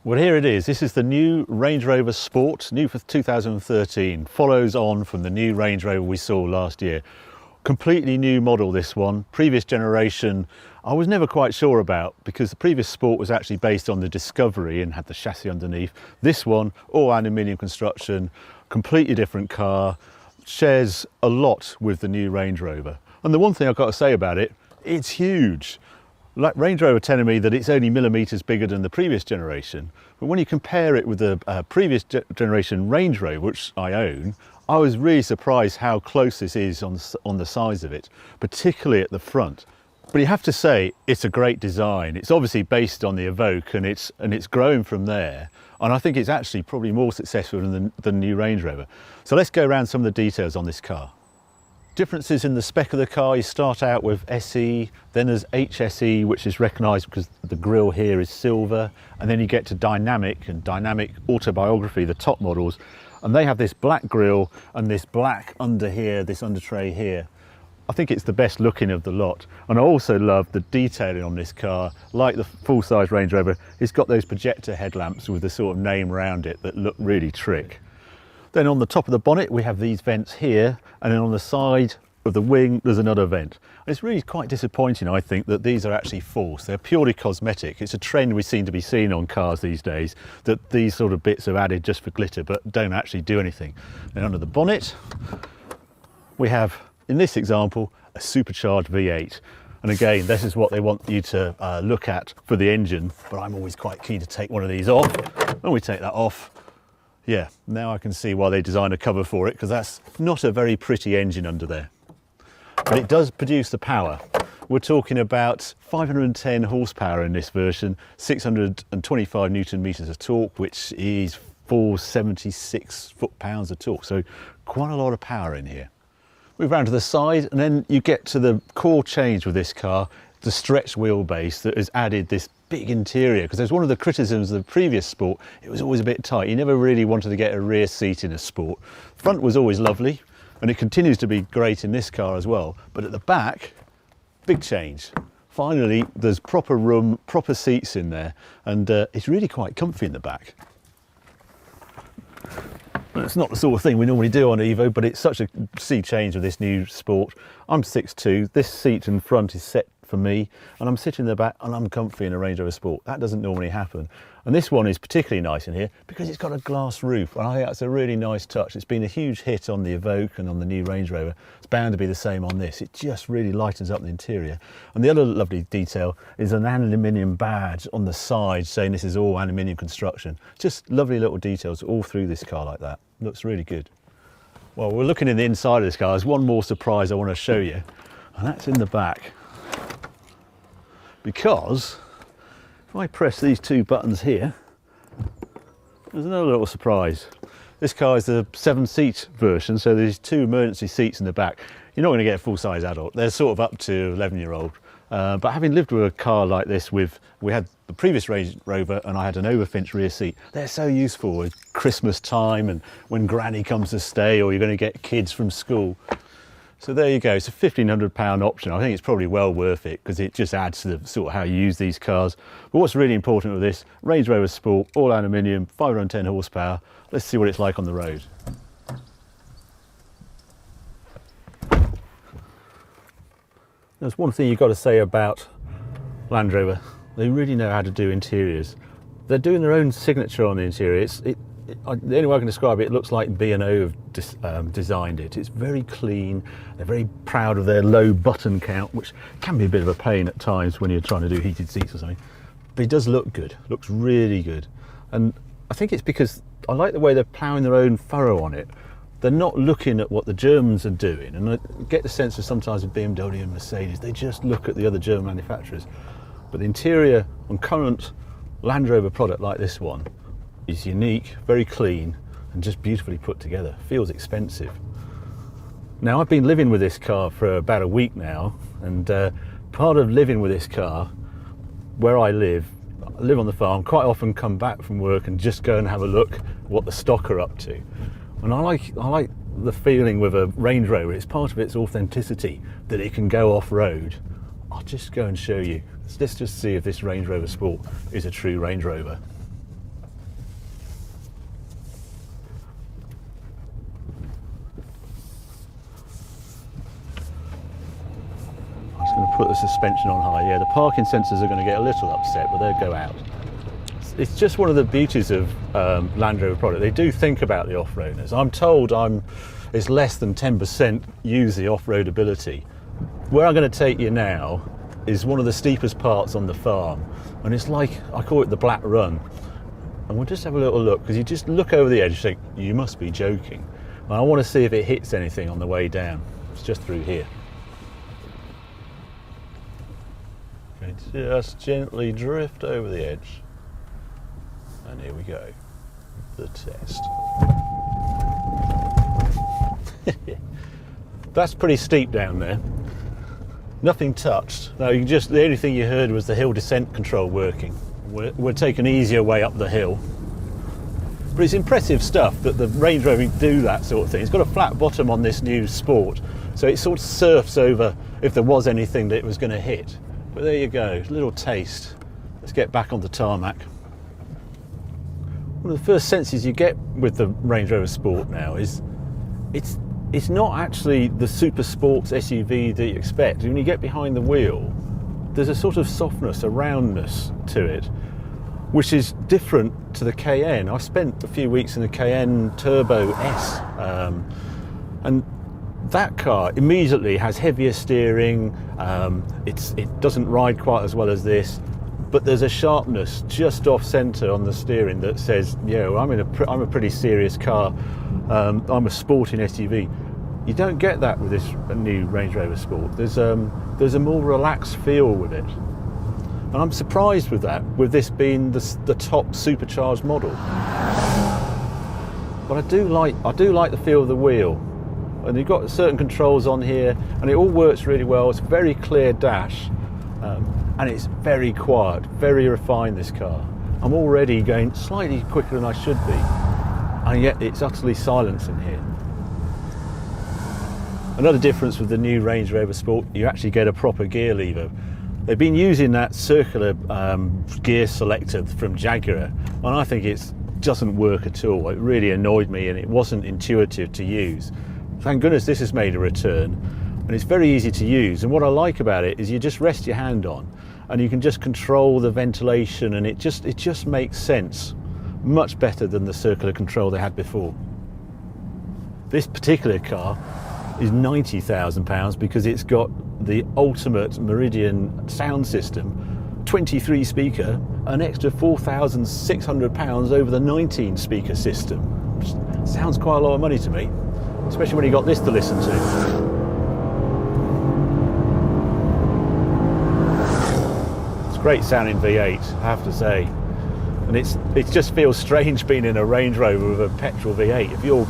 Well, here it is. This is the new Range Rover Sport, new for 2013. Follows on from the new Range Rover we saw last year. Completely new model, this one. Previous generation, I was never quite sure about because the previous Sport was actually based on the Discovery and had the chassis underneath. This one, all aluminium construction, completely different car, shares a lot with the new Range Rover. And the one thing I've got to say about it, it's huge. Like Range Rover telling me that it's only millimetres bigger than the previous generation, but when you compare it with the previous generation Range Rover, which I own, I was really surprised how close this is on the size of it, particularly at the front. But you have to say it's a great design. It's obviously based on the Evoque and it's growing from there. And I think it's actually probably more successful than the new Range Rover. So let's go around some of the details on this car. Differences in the spec of the car, you start out with SE, then there's HSE, which is recognised because the grille here is silver, and then you get to Dynamic and Dynamic Autobiography, the top models, and they have this black grille and this black under here, this under tray here. I think it's the best looking of the lot, and I also love the detailing on this car. Like the full-size Range Rover, it's got those projector headlamps with the sort of name around it that look really trick. Then on the top of the bonnet we have these vents here, and then on the side of the wing there's another vent. And it's really quite disappointing, I think, that these are actually false. They're purely cosmetic. It's a trend we seem to be seeing on cars these days, that these sort of bits are added just for glitter but don't actually do anything. And under the bonnet we have, in this example, a supercharged V8. And again, this is what they want you to look at for the engine, but I'm always quite keen to take one of these off. When we take that off, yeah, now I can see why they designed a cover for it, because that's not a very pretty engine under there. But it does produce the power. We're talking about 510 horsepower in this version, 625 Newton meters of torque, which is 476 foot-pounds of torque. So quite a lot of power in here. Move around to the side, and then you get to the core change with this car, the stretch wheelbase that has added this big interior, because there's one of the criticisms of the previous Sport, it was always a bit tight. You never really wanted to get a rear seat in a Sport. Front was always lovely, and it continues to be great in this car as well, but at the back, big change. Finally, there's proper room, proper seats in there, and it's really quite comfy in the back. And it's not the sort of thing we normally do on Evo, but it's such a sea change with this new Sport. I'm 6'2", this seat in front is set for me, and I'm sitting in the back and I'm comfy in a Range Rover Sport. That doesn't normally happen. And this one is particularly nice in here because it's got a glass roof, and I think that's a really nice touch. It's been a huge hit on the Evoque and on the new Range Rover. It's bound to be the same on this. It just really lightens up the interior. And the other lovely detail is an aluminium badge on the side saying this is all aluminium construction. Just lovely little details all through this car like that. Looks really good. Well, we're looking in the inside of this car. There's one more surprise I want to show you, and that's in the back. Because if I press these two buttons here, there's another little surprise. This car is the 7-seat version, so there's 2 emergency seats in the back. You're not going to get a full-size adult. They're sort of up to 11-year-old. But having lived with a car like this, we had the previous Range Rover and I had an overfinch rear seat. They're so useful at Christmas time and when granny comes to stay, or you're going to get kids from school. So there you go, it's a £1,500 option. I think it's probably well worth it because it just adds to the sort of how you use these cars. But what's really important with this, Range Rover Sport, all aluminium, 510 horsepower. Let's see what it's like on the road. There's one thing you've got to say about Land Rover. They really know how to do interiors. They're doing their own signature on the interior. The only way I can describe it, it looks like B&O have designed it. It's very clean. They're very proud of their low button count, which can be a bit of a pain at times when you're trying to do heated seats or something. But it does look good, looks really good. And I think it's because I like the way they're ploughing their own furrow on it. They're not looking at what the Germans are doing. And I get the sense that sometimes with BMW and Mercedes, they just look at the other German manufacturers. But the interior on current Land Rover product like this one is unique, very clean, and just beautifully put together. Feels expensive. Now, I've been living with this car for about a week now, and part of living with this car, where I live on the farm, quite often come back from work and just go and have a look what the stock are up to. And I like the feeling with a Range Rover. It's part of its authenticity that it can go off-road. I'll just go and show you. Let's just see if this Range Rover Sport is a true Range Rover. put the suspension on high. Yeah, the parking sensors are going to get a little upset, but they'll go out. It's just one of the beauties of Land Rover product. They do think about the off-roaders. I'm told it's less than 10% use the off-road ability. Where I'm going to take you now is one of the steepest parts on the farm, and it's like, I call it the Black Run. And we'll just have a little look, because you just look over the edge and think, you must be joking. And I want to see if it hits anything on the way down. It's just through here. Okay, just gently drift over the edge. And here we go, the test. That's pretty steep down there. Nothing touched. No, the only thing you heard was the hill descent control working. We're taking an easier way up the hill. But it's impressive stuff that the Range Rover do that sort of thing. It's got a flat bottom on this new Sport, so it sort of surfs over if there was anything that it was going to hit. But there you go, a little taste. Let's get back on the tarmac. One of the first senses you get with the Range Rover Sport now is it's not actually the super sports SUV that you expect. When you get behind the wheel, there's a sort of softness, a roundness to it, which is different to the Cayenne. I spent a few weeks in the Cayenne Turbo S, and that car immediately has heavier steering. It doesn't ride quite as well as this, but there's a sharpness just off centre on the steering that says, yeah, well, I'm a pretty serious car. I'm a sporting SUV. You don't get that with this new Range Rover Sport. There's a more relaxed feel with it, and I'm surprised with that, with this being the top supercharged model. But I do like the feel of the wheel, and you've got certain controls on here, and it all works really well. It's a very clear dash, and it's very quiet, very refined, this car. I'm already going slightly quicker than I should be, and yet it's utterly silent in here. Another difference with the new Range Rover Sport, you actually get a proper gear lever. They've been using that circular gear selector from Jaguar, and I think it doesn't work at all. It really annoyed me, and it wasn't intuitive to use. Thank goodness this has made a return, and it's very easy to use. And what I like about it is you just rest your hand on, and you can just control the ventilation, and it just makes sense. Much better than the circular control they had before. This particular car is £90,000 because it's got the ultimate Meridian sound system, 23 speaker, an extra £4,600 over the 19 speaker system. Which sounds quite a lot of money to me, especially when you got this to listen to. It's a great sounding V8, I have to say. And it just feels strange being in a Range Rover with a petrol V8. If you're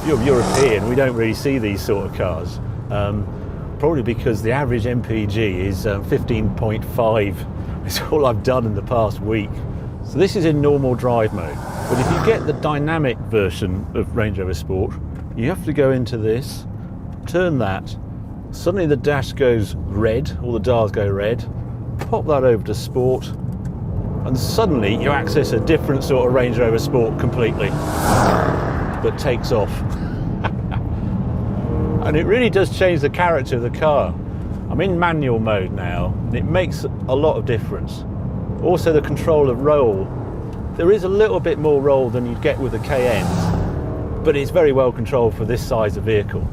European, we don't really see these sort of cars. Probably because the average MPG is 15.5. It's all I've done in the past week. So this is in normal drive mode. But if you get the dynamic version of Range Rover Sport, you have to go into this, turn that, suddenly the dash goes red, all the dials go red, pop that over to Sport, and suddenly you access a different sort of Range Rover Sport completely that takes off. And it really does change the character of the car. I'm in manual mode now, and it makes a lot of difference. Also the control of roll. There is a little bit more roll than you'd get with the Cayennes, but it's very well controlled for this size of vehicle.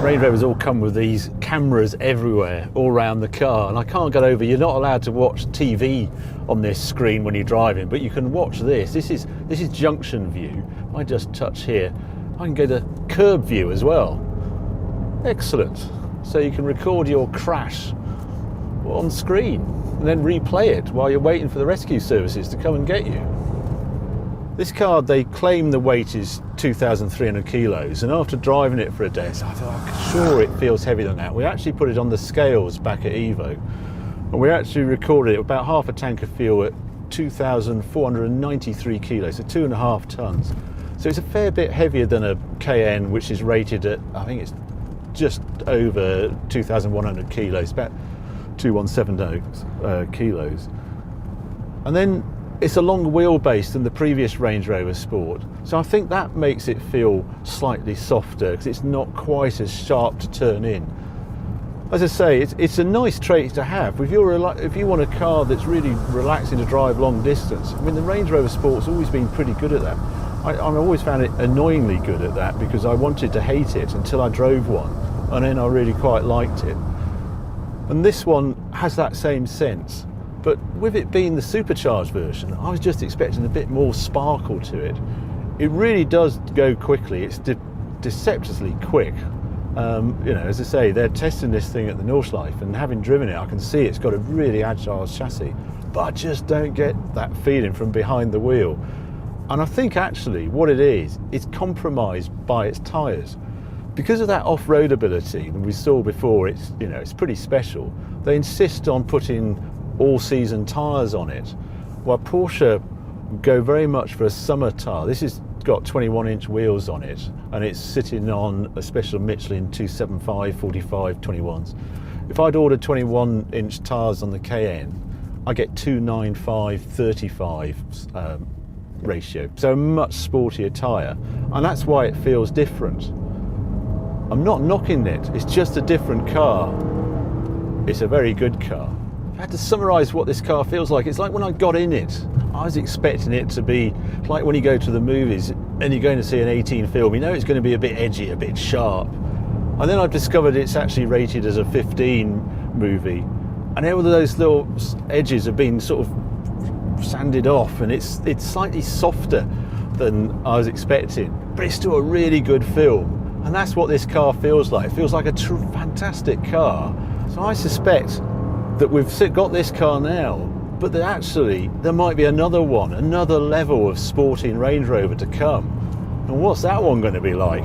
Range Rovers all come with these cameras everywhere, all around the car, and I can't get over, you're not allowed to watch TV on this screen when you're driving, but you can watch this. This is junction view. I just touch here. I can go to curb view as well. Excellent. So you can record your crash on screen and then replay it while you're waiting for the rescue services to come and get you. This car, they claim the weight is 2,300 kilos, and after driving it for a day, I thought, I'm sure it feels heavier than that. We actually put it on the scales back at Evo, and we actually recorded it about half a tank of fuel at 2,493 kilos, so 2.5 tons. So it's a fair bit heavier than a Cayenne, which is rated at, I think it's just over 2,100 kilos, about 2,170 kilos. And then it's a longer wheelbase than the previous Range Rover Sport, so I think that makes it feel slightly softer because it's not quite as sharp to turn in. As I say, it's a nice trait to have. If you want a car that's really relaxing to drive long distance, I mean, the Range Rover Sport's always been pretty good at that. I always found it annoyingly good at that, because I wanted to hate it until I drove one, and then I really quite liked it. And this one has that same sense, but with it being the supercharged version, I was just expecting a bit more sparkle to it. It really does go quickly. It's deceptively quick. You know, as I say, they're testing this thing at the Nordschleife, and having driven it, I can see it's got a really agile chassis, but I just don't get that feeling from behind the wheel. And I think actually what it is, it's compromised by its tyres. Because of that off-road ability that we saw before, it's, you know, it's pretty special. They insist on putting all-season tyres on it, while Porsche go very much for a summer tyre. This has got 21-inch wheels on it, and it's sitting on a special Michelin 275 45 21s. If I'd ordered 21-inch tyres on the Cayenne, I get 295 35 ratio, so a much sportier tyre, and that's why it feels different. I'm not knocking it, it's just a different car. It's a very good car. If I had to summarise what this car feels like, it's like when I got in it, I was expecting it to be like when you go to the movies and you're going to see an 18 film, you know it's going to be a bit edgy, a bit sharp. And then I've discovered it's actually rated as a 15 movie. And all of those little edges have been sort of sanded off, and it's slightly softer than I was expecting. But it's still a really good film. And that's what this car feels like. It feels like a fantastic car. So I suspect that we've got this car now, but that actually there might be another one, another level of sporting Range Rover to come. And what's that one going to be like?